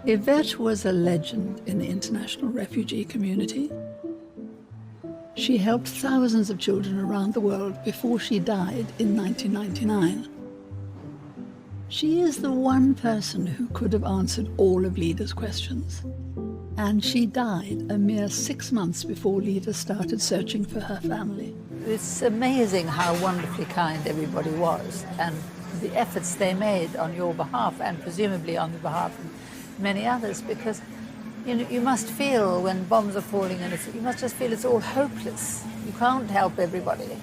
Yvette was a legend in the international refugee community. She helped thousands of children around the world before she died in 1999. She is the one person who could have answered all of Lida's questions. And she died a mere 6 months before Lida started searching for her family. It's amazing how wonderfully kind everybody was, and the efforts they made on your behalf, and presumably on the behalf of many others, because you must feel when bombs are falling, and you must just feel it's all hopeless. You can't help everybody,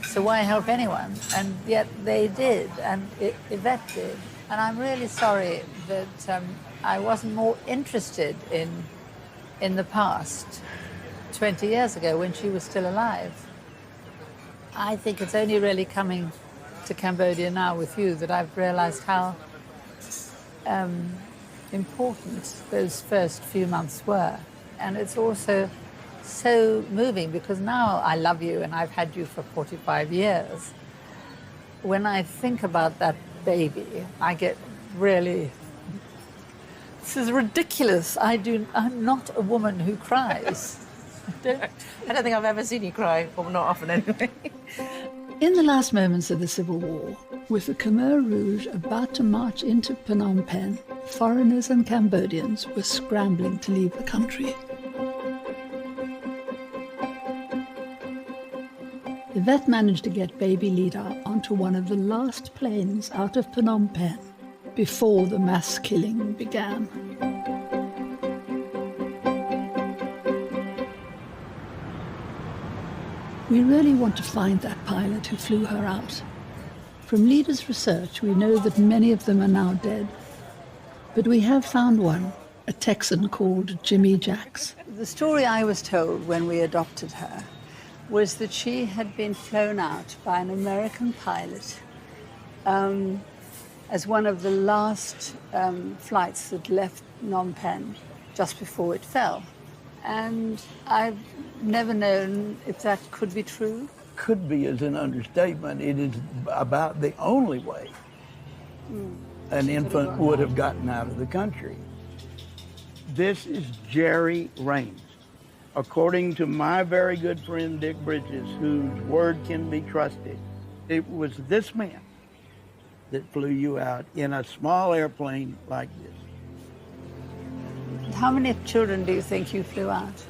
so why help anyone? And yet they did, and Yvette did. And I'm really sorry that I wasn't more interested in the past, 20 years ago, when she was still alive. I think it's only really coming to Cambodia now with you that I've realized how important those first few months were. And it's also so moving because now I love you and I've had you for 45 years. When I think about that baby, I get really, this is ridiculous. I'm not a woman who cries. I don't think I've ever seen you cry, or not often anyway. In the last moments of the Civil War, with the Khmer Rouge about to march into Phnom Penh, foreigners and Cambodians were scrambling to leave the country. Yvette managed to get baby Lida onto one of the last planes out of Phnom Penh before the mass killing began. We really want to find that pilot who flew her out. From Lida's research, we know that many of them are now dead. But we have found one, a Texan called Jimmy Jacks. The story I was told when we adopted her was that she had been flown out by an American pilot as one of the last flights that left Phnom Penh just before it fell. And I've never known if that could be true. Could be is an understatement. It is about the only way an infant would have gotten out of the country. This is Jerry Raines. According to my very good friend Dick Bridges, whose word can be trusted, it was this man that flew you out in a small airplane like this. How many children do you think you flew out?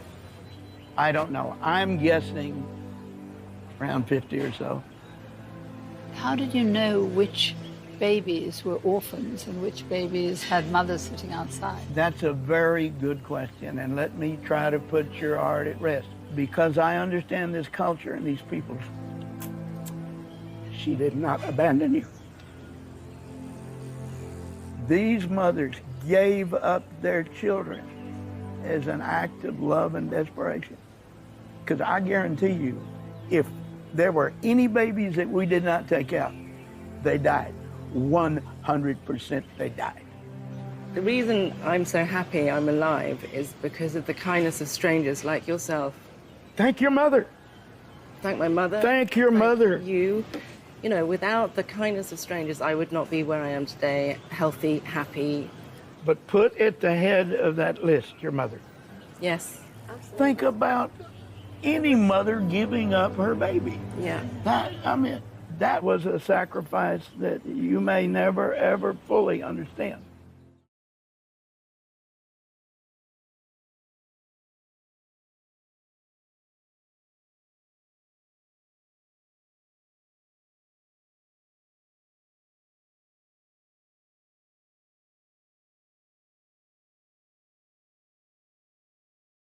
I don't know. I'm guessing around 50 or so. How did you know which babies were orphans and which babies had mothers sitting outside? That's a very good question, and let me try to put your heart at rest. Because I understand this culture and these people, she did not abandon you. These mothers gave up their children as an act of love and desperation. Because I guarantee you, if there were any babies that we did not take out, they died. 100% they died. The reason I'm so happy I'm alive is because of the kindness of strangers like yourself. Thank your mother. Thank my mother. Thank your mother. You. You know, without the kindness of strangers, I would not be where I am today, healthy, happy. But put at the head of that list your mother. Yes. Absolutely. Think about any mother giving up her baby. Yeah. That was a sacrifice that you may never, ever fully understand.